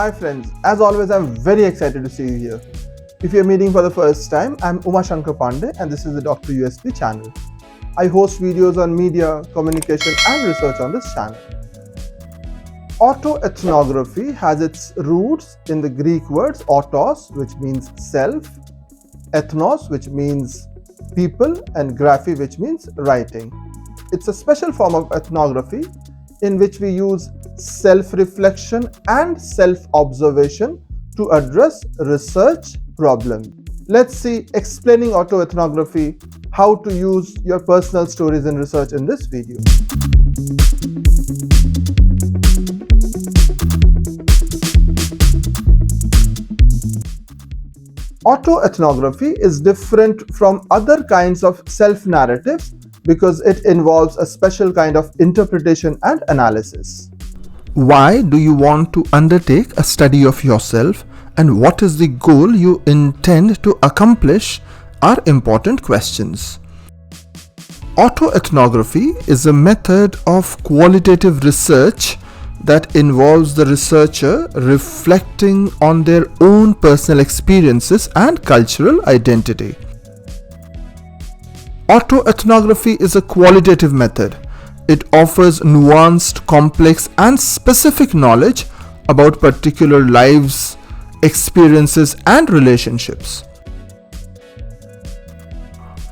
Hi friends, as always I'm very excited to see you here. If you're meeting for the first time, I'm Shankar Pandey and this is the Dr. USP channel. I host videos on media, communication and research on this channel. Autoethnography has its roots in the Greek words autos, which means self, ethnos, which means people, and graphy, which means writing. It's a special form of ethnography in which we use self-reflection and self-observation to address research problems. Let's see explaining autoethnography, how to use your personal stories in research in this video. Autoethnography is different from other kinds of self-narratives because it involves a special kind of interpretation and analysis. Why do you want to undertake a study of yourself, and what is the goal you intend to accomplish are important questions. Autoethnography is a method of qualitative research that involves the researcher reflecting on their own personal experiences and cultural identity. Autoethnography is a qualitative method. It offers nuanced, complex, and specific knowledge about particular lives, experiences, and relationships.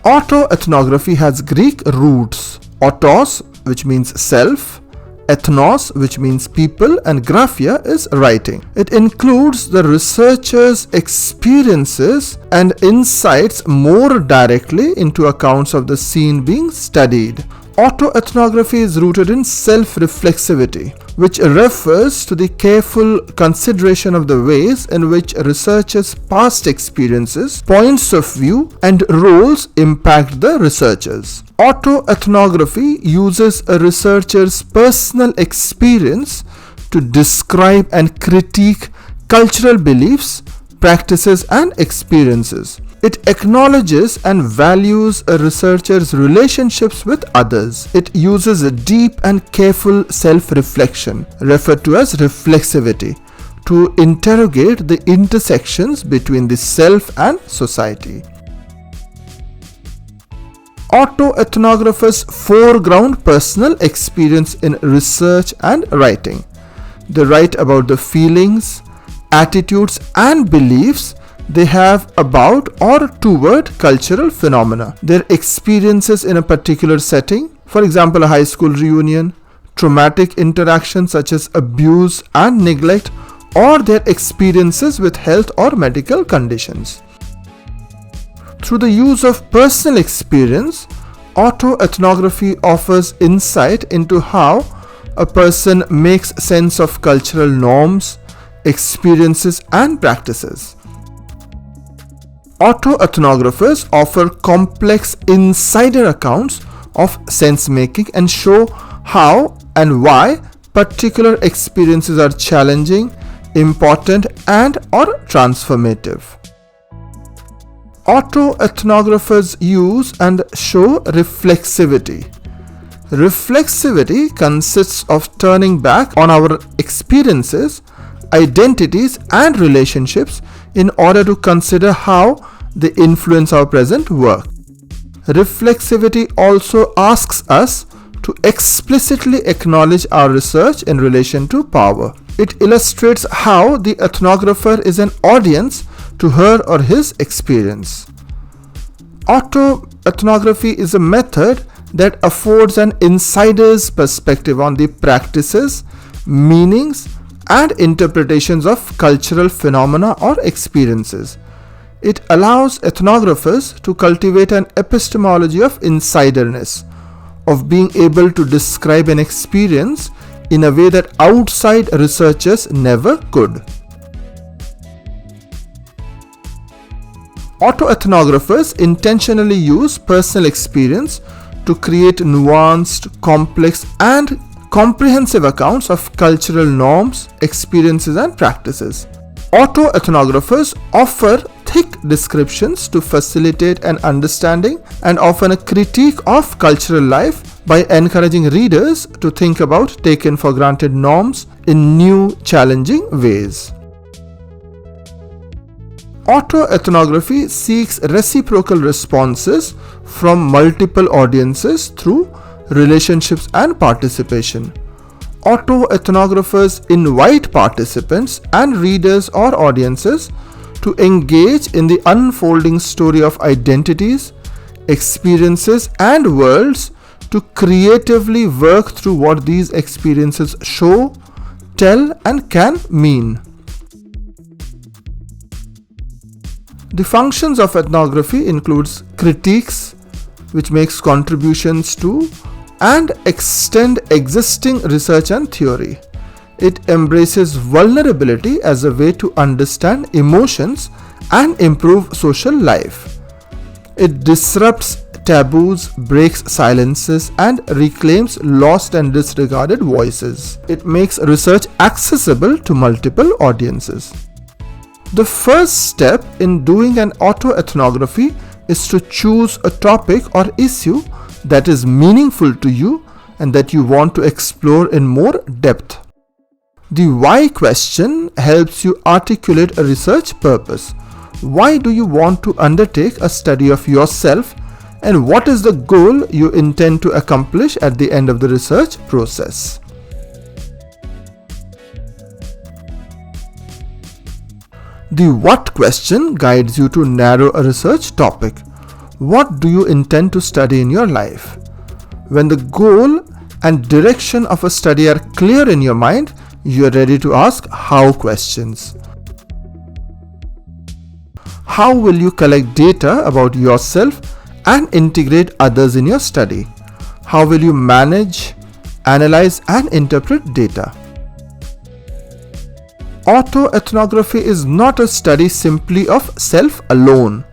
Autoethnography has Greek roots: autos, which means self, ethnos, which means people, and graphia is writing. It includes the researcher's experiences and insights more directly into accounts of the scene being studied. Autoethnography is rooted in self-reflexivity, which refers to the careful consideration of the ways in which researchers' past experiences, points of view, and roles impact the researchers. Autoethnography uses a researcher's personal experience to describe and critique cultural beliefs, practices, and experiences. It acknowledges and values a researcher's relationships with others. It uses a deep and careful self-reflection, referred to as reflexivity, to interrogate the intersections between the self and society. Autoethnographers foreground personal experience in research and writing. They write about the feelings, attitudes, and beliefs they have about or toward cultural phenomena. Their experiences in a particular setting, for example a high school reunion, traumatic interactions such as abuse and neglect, or their experiences with health or medical conditions. Through the use of personal experience, autoethnography offers insight into how a person makes sense of cultural norms, experiences, and practices. Autoethnographers offer complex insider accounts of sense-making and show how and why particular experiences are challenging, important, and/or transformative. Autoethnographers use and show reflexivity. Reflexivity consists of turning back on our experiences, identities, and relationships in order to consider how they influence our present work. Reflexivity also asks us to explicitly acknowledge our research in relation to power. It illustrates how the ethnographer is an audience to her or his experience. Autoethnography is a method that affords an insider's perspective on the practices, meanings, and interpretations of cultural phenomena or experiences. It allows ethnographers to cultivate an epistemology of insiderness, of being able to describe an experience in a way that outside researchers never could. Autoethnographers intentionally use personal experience to create nuanced, complex, and comprehensive accounts of cultural norms, experiences, and practices. Autoethnographers offer thick descriptions to facilitate an understanding and often a critique of cultural life by encouraging readers to think about taken for granted norms in new, challenging ways. Autoethnography seeks reciprocal responses from multiple audiences through relationships and participation. Autoethnographers invite participants and readers or audiences to engage in the unfolding story of identities, experiences, and worlds, to creatively work through what these experiences show, tell, and can mean. The functions of ethnography includes critiques, which makes contributions to and extend existing research and theory. It embraces vulnerability as a way to understand emotions and improve social life. It disrupts taboos, breaks silences, and reclaims lost and disregarded voices. It makes research accessible to multiple audiences. The first step in doing an autoethnography is to choose a topic or issue that is meaningful to you and that you want to explore in more depth. The why question helps you articulate a research purpose. Why do you want to undertake a study of yourself, and what is the goal you intend to accomplish at the end of the research process? The what question guides you to narrow a research topic. What do you intend to study in your life? When the goal and direction of a study are clear in your mind, you are ready to ask how questions. How will you collect data about yourself and integrate others in your study? How will you manage, analyze, and interpret data? Autoethnography is not a study simply of self alone.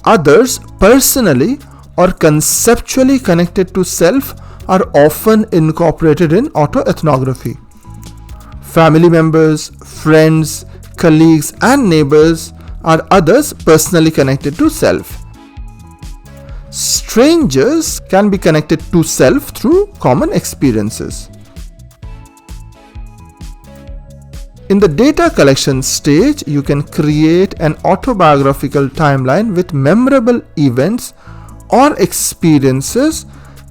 Others, personally or conceptually connected to self, are often incorporated in autoethnography. Family members, friends, colleagues, and neighbors are others personally connected to self. Strangers can be connected to self through common experiences. In the data collection stage, you can create an autobiographical timeline with memorable events or experiences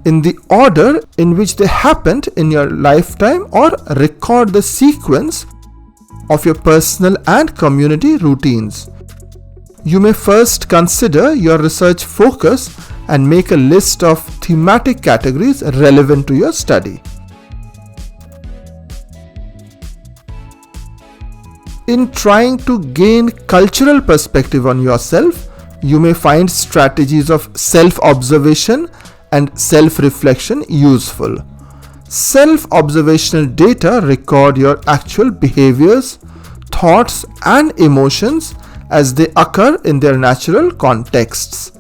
in the order in which they happened in your lifetime, or record the sequence of your personal and community routines. You may first consider your research focus and make a list of thematic categories relevant to your study. In trying to gain cultural perspective on yourself, you may find strategies of self-observation and self-reflection useful. Self-observational data record your actual behaviors, thoughts, and emotions as they occur in their natural contexts.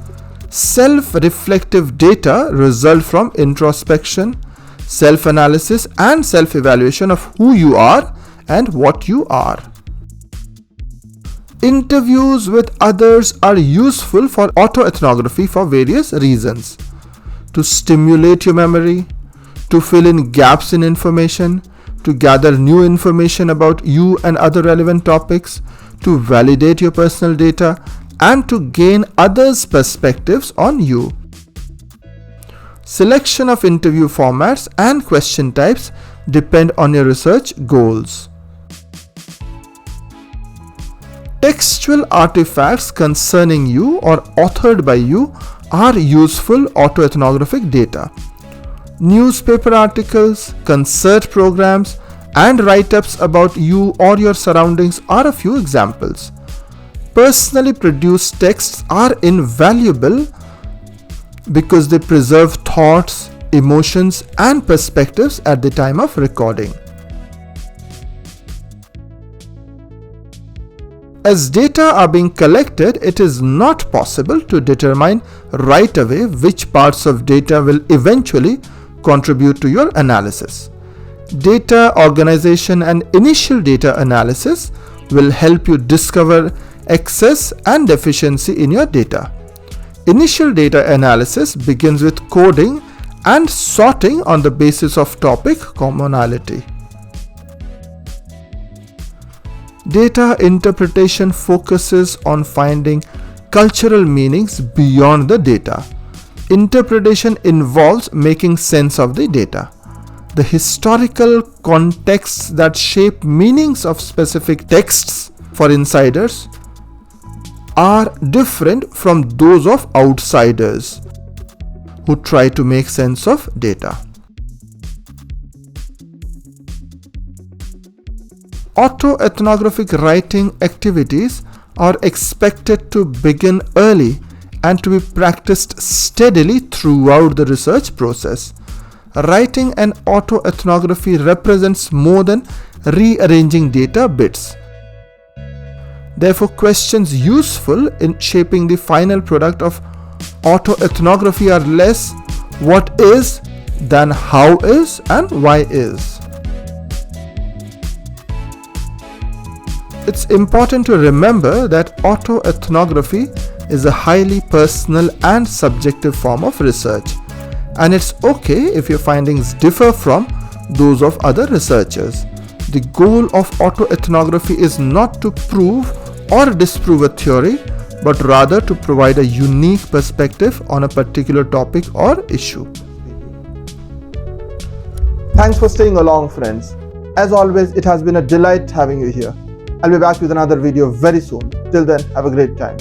Self-reflective data result from introspection, self-analysis, and self-evaluation of who you are and what you are. Interviews with others are useful for autoethnography for various reasons: to stimulate your memory, to fill in gaps in information, to gather new information about you and other relevant topics, to validate your personal data, and to gain others' perspectives on you. Selection of interview formats and question types depend on your research goals. Textual artifacts concerning you or authored by you are useful autoethnographic data. Newspaper articles, concert programs, and write-ups about you or your surroundings are a few examples. Personally produced texts are invaluable because they preserve thoughts, emotions, and perspectives at the time of recording. As data are being collected, it is not possible to determine right away which parts of data will eventually contribute to your analysis. Data organization and initial data analysis will help you discover excess and deficiency in your data. Initial data analysis begins with coding and sorting on the basis of topic commonality. Data interpretation focuses on finding cultural meanings beyond the data. Interpretation involves making sense of the data. The historical contexts that shape meanings of specific texts for insiders are different from those of outsiders who try to make sense of data. Autoethnographic writing activities are expected to begin early and to be practiced steadily throughout the research process. Writing an autoethnography represents more than rearranging data bits. Therefore, questions useful in shaping the final product of autoethnography are less what is than how is and why is. It's important to remember that autoethnography is a highly personal and subjective form of research, and it's okay if your findings differ from those of other researchers. The goal of autoethnography is not to prove or disprove a theory, but rather to provide a unique perspective on a particular topic or issue. Thanks for staying along, friends. As always, it has been a delight having you here. I'll be back with another video very soon. Till then, have a great time.